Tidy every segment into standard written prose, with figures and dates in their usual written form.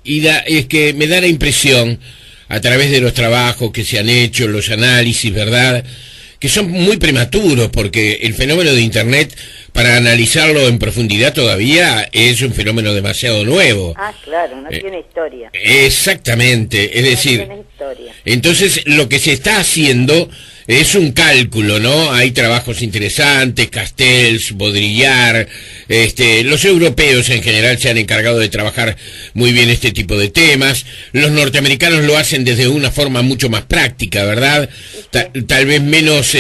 es que me da la impresión, a través de los trabajos que se han hecho, los análisis, ¿verdad?, que son muy prematuros, porque el fenómeno de Internet, para analizarlo en profundidad todavía, es un fenómeno demasiado nuevo. Ah, claro, no tiene historia. Exactamente, es decir, no tiene historia. Entonces lo que se está haciendo es un cálculo, ¿no? Hay trabajos interesantes, Castells, Baudrillard, los europeos en general se han encargado de trabajar muy bien este tipo de temas, los norteamericanos lo hacen desde una forma mucho más práctica, ¿verdad? Tal vez menos,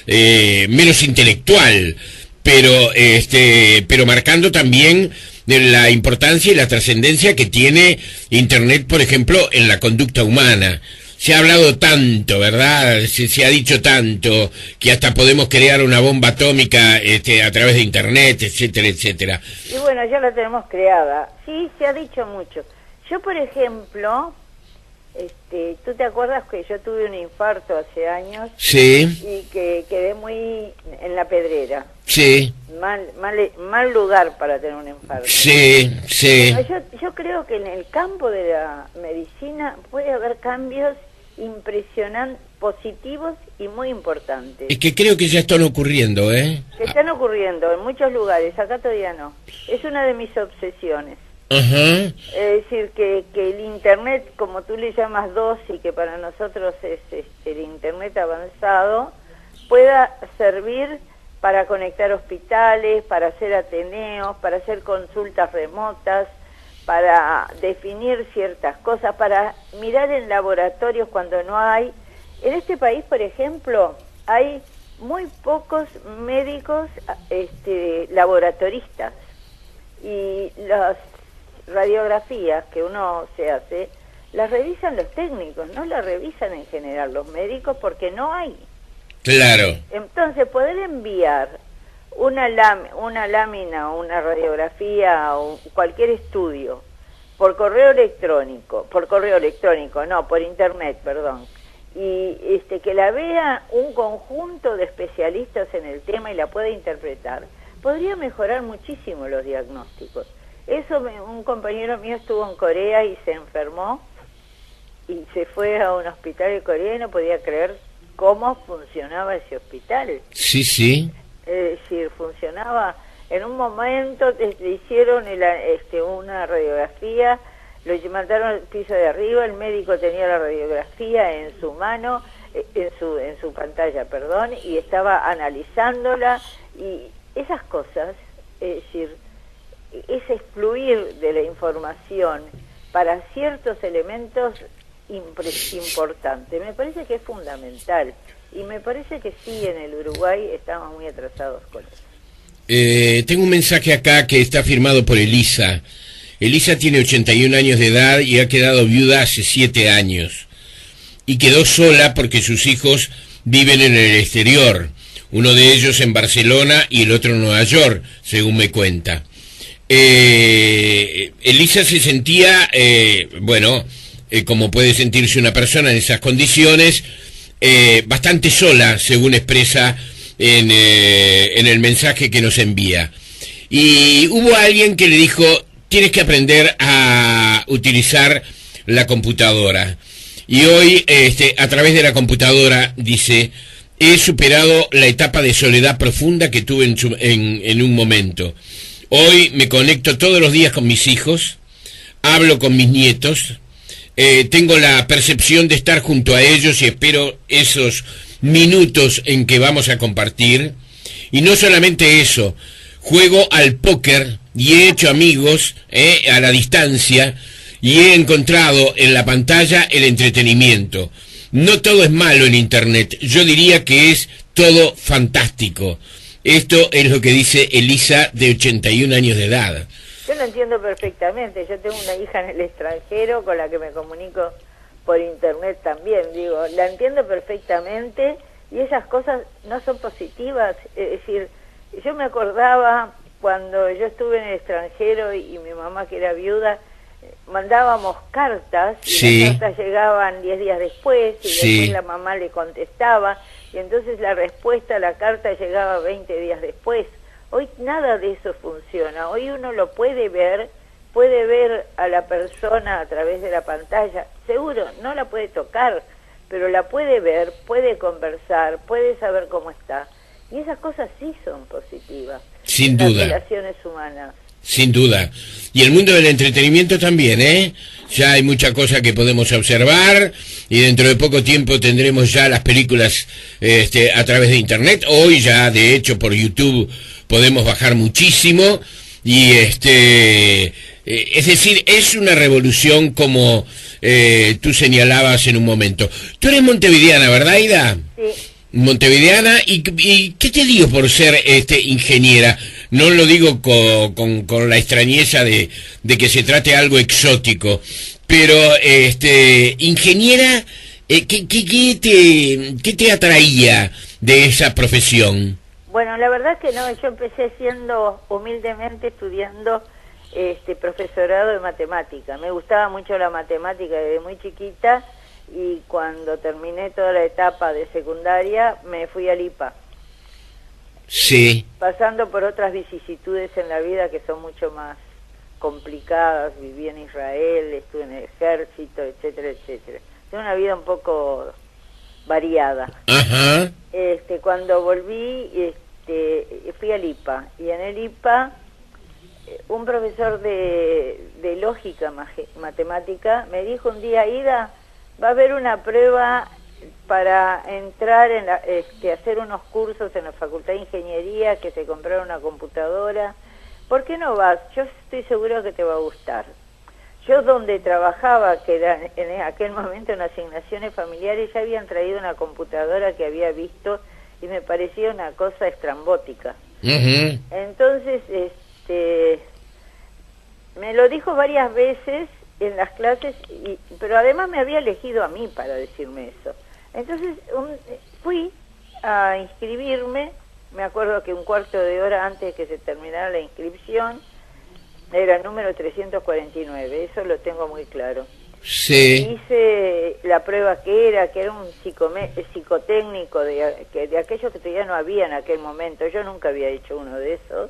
menos intelectual, pero marcando también de la importancia y la trascendencia que tiene Internet, por ejemplo, en la conducta humana. Se ha hablado tanto, ¿verdad? Se ha dicho tanto que hasta podemos crear una bomba atómica a través de Internet, etcétera, etcétera. Y bueno, ya la tenemos creada. Sí, se ha dicho mucho. Yo, por ejemplo, ¿tú te acuerdas que yo tuve un infarto hace años? Sí. Y que quedé muy en la pedrera. Sí. Mal lugar para tener un infarto. Sí, sí. Bueno, yo creo que en el campo de la medicina puede haber cambios impresionantes, positivos y muy importantes. Es que creo que ya están ocurriendo, ¿eh? Que están ocurriendo en muchos lugares, acá todavía no. Es una de mis obsesiones. Ajá. Es decir, que el Internet, como tú le llamas y que para nosotros es el Internet avanzado, pueda servir para conectar hospitales, para hacer ateneos, para hacer consultas remotas, para definir ciertas cosas, para mirar en laboratorios cuando no hay. En este país, por ejemplo, hay muy pocos médicos laboratoristas, y las radiografías que uno se hace las revisan los técnicos, no las revisan en general los médicos porque no hay. Claro. Entonces, poder enviar una lámina o una radiografía o cualquier estudio por correo electrónico, por internet, perdón, y que la vea un conjunto de especialistas en el tema y la pueda interpretar, podría mejorar muchísimo los diagnósticos. Un compañero mío estuvo en Corea y se enfermó y se fue a un hospital de Corea y no podía creer cómo funcionaba ese hospital. Sí, sí. Es decir, funcionaba. En un momento le hicieron una radiografía, lo mandaron al piso de arriba, el médico tenía la radiografía en su mano, en su pantalla, perdón, y estaba analizándola, y esas cosas, es decir, ese fluir de la información para ciertos elementos importante, me parece que es fundamental, y me parece que sí, en el Uruguay estamos muy atrasados con eso. Tengo un mensaje acá que está firmado por Elisa. Elisa tiene 81 años de edad y ha quedado viuda hace 7 años, y quedó sola porque sus hijos viven en el exterior, uno de ellos en Barcelona y el otro en Nueva York, según me cuenta. Elisa se sentía, como puede sentirse una persona en esas condiciones, bastante sola, según expresa en el mensaje que nos envía. Y hubo alguien que le dijo: tienes que aprender a utilizar la computadora. Y hoy, a través de la computadora, dice, he superado la etapa de soledad profunda que tuve en un momento. Hoy me conecto todos los días con mis hijos, hablo con mis nietos, tengo la percepción de estar junto a ellos y espero esos minutos en que vamos a compartir. Y no solamente eso, juego al póker y he hecho amigos a la distancia y he encontrado en la pantalla el entretenimiento. No todo es malo en Internet, yo diría que es todo fantástico. Esto es lo que dice Elisa, de 81 años de edad. Yo lo entiendo perfectamente. Yo tengo una hija en el extranjero con la que me comunico por Internet también. Digo, la entiendo perfectamente, y esas cosas no son positivas. Es decir, yo me acordaba cuando yo estuve en el extranjero y mi mamá, que era viuda, mandábamos cartas, y sí, las cartas llegaban 10 días después, y sí, después la mamá le contestaba, y entonces la respuesta a la carta llegaba 20 días después. Hoy nada de eso funciona. Hoy uno lo puede ver puede ver a la persona a través de la pantalla, seguro, no la puede tocar, pero la puede ver, puede conversar, puede saber cómo está. Y esas cosas sí son positivas. Sin en duda. Las relaciones humanas. Sin duda. Y el mundo del entretenimiento también, ¿eh? Ya hay mucha cosa que podemos observar y dentro de poco tiempo tendremos ya las películas a través de internet. Hoy ya, de hecho, por YouTube podemos bajar muchísimo y es decir, es una revolución como tú señalabas en un momento. Tú eres montevideana, ¿verdad, Aida? Sí. Montevideana, ¿y qué te digo por ser ingeniera? No lo digo con la extrañeza de que se trate algo exótico, pero ingeniera, ¿qué te atraía de esa profesión? Bueno, la verdad que no, yo empecé siendo humildemente estudiando profesorado de matemática. Me gustaba mucho la matemática desde muy chiquita y cuando terminé toda la etapa de secundaria me fui al IPA. Sí. Pasando por otras vicisitudes en la vida que son mucho más complicadas. Viví en Israel, estuve en el ejército, etcétera, etcétera. Tengo una vida un poco variada. Ajá. Cuando volví, fui al IPA, y en el IPA un profesor de lógica matemática me dijo un día: Ida, va a haber una prueba para entrar en hacer unos cursos en la Facultad de Ingeniería, que se compraron una computadora. ¿Por qué no vas? Yo estoy seguro que te va a gustar. Yo donde trabajaba, que era en aquel momento en asignaciones familiares, ya habían traído una computadora que había visto y me parecía una cosa estrambótica. Uh-huh. Entonces, me lo dijo varias veces en las clases, pero además me había elegido a mí para decirme eso. Entonces fui a inscribirme, me acuerdo que un cuarto de hora antes de que se terminara la inscripción, era el número 349, eso lo tengo muy claro. Sí. Hice la prueba que era un psicotécnico de aquellos que todavía no había en aquel momento, yo nunca había hecho uno de esos.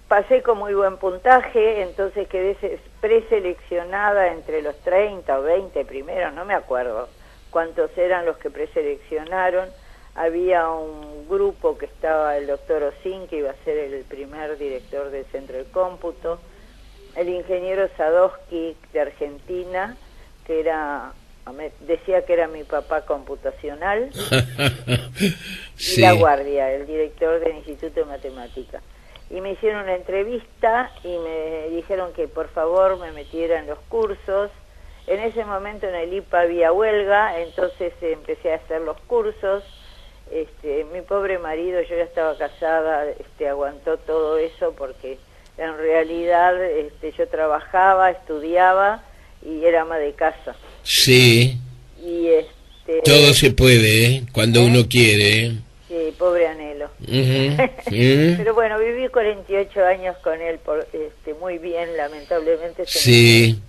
Pasé con muy buen puntaje, entonces quedé preseleccionada entre los 30 o 20 primeros, no me acuerdo cuántos eran los que preseleccionaron. Había un grupo que estaba el doctor Osín, que iba a ser el primer director del Centro de Cómputo, el ingeniero Sadowski de Argentina, que decía que era mi papá computacional, Sí. Y La Guardia, el director del Instituto de Matemática. Y me hicieron una entrevista y me dijeron que por favor me metiera en los cursos. En ese momento en el IPA había huelga, entonces empecé a hacer los cursos. Mi pobre marido, yo ya estaba casada, aguantó todo eso porque en realidad yo trabajaba, estudiaba y era ama de casa. Sí. Y todo se puede, cuando uno quiere. Sí, pobre anhelo. Uh-huh. Pero bueno, viví 48 años con él, muy bien, lamentablemente. Sí.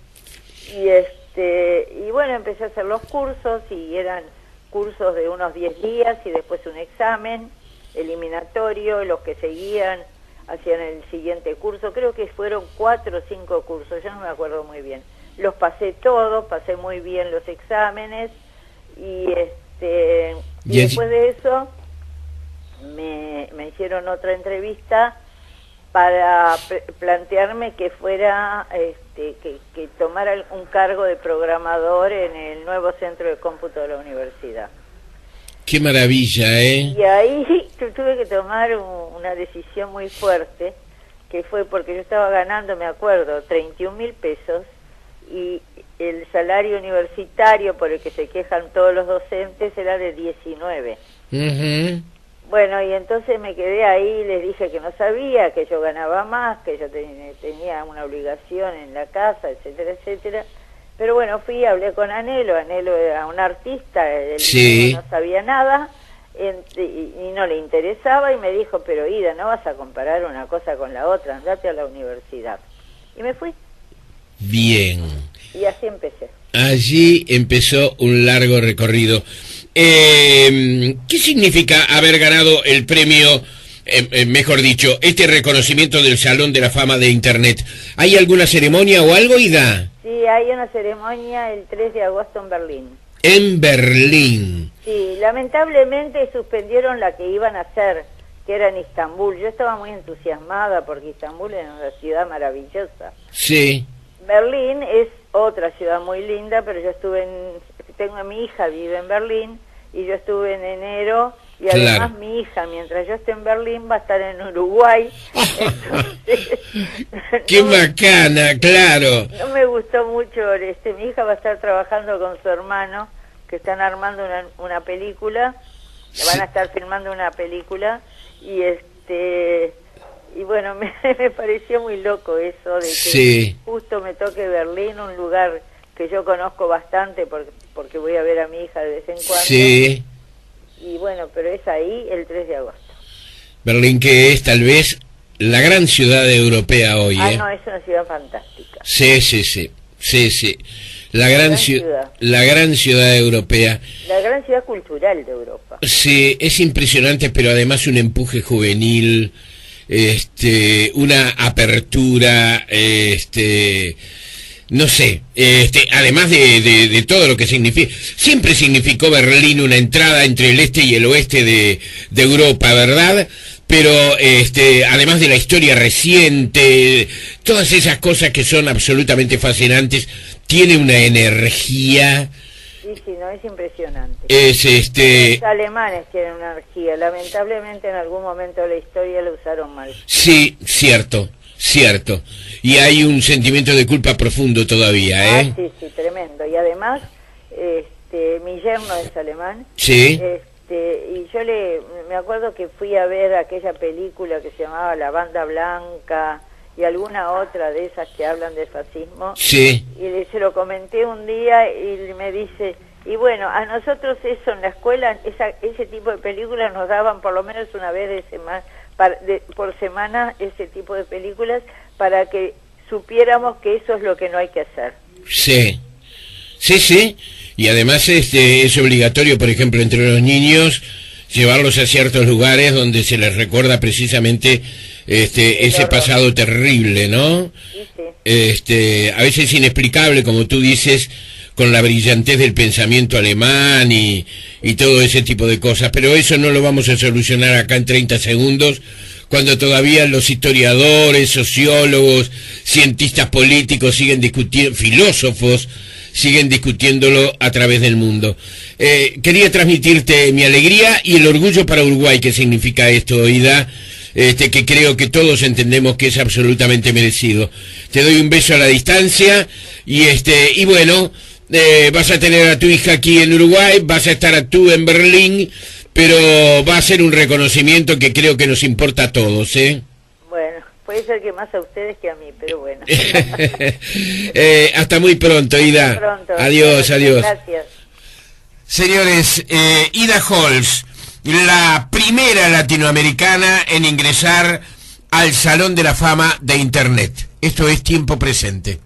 Y bueno, empecé a hacer los cursos y eran cursos de unos 10 días y después un examen eliminatorio. Los que seguían hacían el siguiente curso. Creo que fueron 4 o 5 cursos, ya no me acuerdo muy bien. Los pasé todos, pasé muy bien los exámenes y después de eso me hicieron otra entrevista para plantearme que fuera que tomara un cargo de programador en el nuevo centro de cómputo de la universidad. Qué maravilla, ¿eh? Y ahí tuve que tomar una decisión muy fuerte, que fue porque yo estaba ganando, me acuerdo, 31.000 pesos, y el salario universitario por el que se quejan todos los docentes era de 19. Uh-huh. Bueno, y entonces me quedé ahí, les dije que no sabía, que yo ganaba más, que yo tenía una obligación en la casa, etcétera, etcétera. Pero bueno, fui, hablé con Anhelo era un artista, él Sí. no sabía nada y no le interesaba, y me dijo: pero Ida, no vas a comparar una cosa con la otra, andate a la universidad. Y me fui. Bien. Y así empecé. Allí empezó un largo recorrido. ¿Qué significa haber ganado el premio mejor dicho, este reconocimiento del Salón de la Fama de Internet, ¿hay alguna ceremonia o algo, Ida? Sí, hay una ceremonia el 3 de agosto en Berlín. En Berlín. Sí, lamentablemente suspendieron la que iban a hacer, que era en Istambul. Yo estaba muy entusiasmada porque Istambul es una ciudad maravillosa. Sí. Berlín es otra ciudad muy linda, pero yo tengo a mi hija, vive en Berlín, y yo estuve en enero, y además mi hija, mientras yo esté en Berlín, va a estar en Uruguay. Entonces, ¡qué bacana, claro! No me gustó mucho, mi hija va a estar trabajando con su hermano, que están armando una película, van a estar filmando una película, y bueno, me pareció muy loco eso de que justo me toque Berlín, un lugar que yo conozco bastante porque voy a ver a mi hija de vez en cuando. Sí. Y bueno, pero es ahí el 3 de agosto. Berlín, que es tal vez la gran ciudad europea hoy, no, es una ciudad fantástica. Sí. La gran ciudad europea. La gran ciudad cultural de Europa. Sí, es impresionante, pero además un empuje juvenil, una apertura, no sé, además de todo lo que significa, siempre significó Berlín una entrada entre el este y el oeste de Europa, ¿verdad? Pero además de la historia reciente, todas esas cosas que son absolutamente fascinantes, tiene una energía. Sí, no, es impresionante. Los alemanes tienen una energía, lamentablemente en algún momento de la historia lo usaron mal. Sí, cierto. Y hay un sentimiento de culpa profundo todavía, ¿eh? Sí, tremendo. Y además, mi yerno es alemán. Sí. Y yo me acuerdo que fui a ver aquella película que se llamaba La Banda Blanca y alguna otra de esas que hablan del fascismo. Sí. Y se lo comenté un día y me dice, y bueno, a nosotros eso en la escuela, ese tipo de películas nos daban por lo menos una vez por semana ese tipo de películas para que supiéramos que eso es lo que no hay que hacer. Sí. Y además es obligatorio, por ejemplo, entre los niños, llevarlos a ciertos lugares donde se les recuerda precisamente ese pasado terrible, ¿no? Sí. A veces inexplicable, como tú dices, con la brillantez del pensamiento alemán y todo ese tipo de cosas, pero eso no lo vamos a solucionar acá en 30 segundos, cuando todavía los historiadores, sociólogos, cientistas políticos siguen discutiendo, filósofos, siguen discutiéndolo a través del mundo. Quería transmitirte mi alegría y el orgullo para Uruguay, que significa esto, Ida, que creo que todos entendemos que es absolutamente merecido. Te doy un beso a la distancia y bueno, vas a tener a tu hija aquí en Uruguay, vas a estar tú en Berlín, pero va a ser un reconocimiento que creo que nos importa a todos, ¿eh? Bueno, puede ser que más a ustedes que a mí, pero bueno. Hasta muy pronto, Ida. Hasta pronto. Adiós. Gracias. Señores, Ida Holz, la primera latinoamericana en ingresar al Salón de la Fama de Internet. Esto es Tiempo Presente.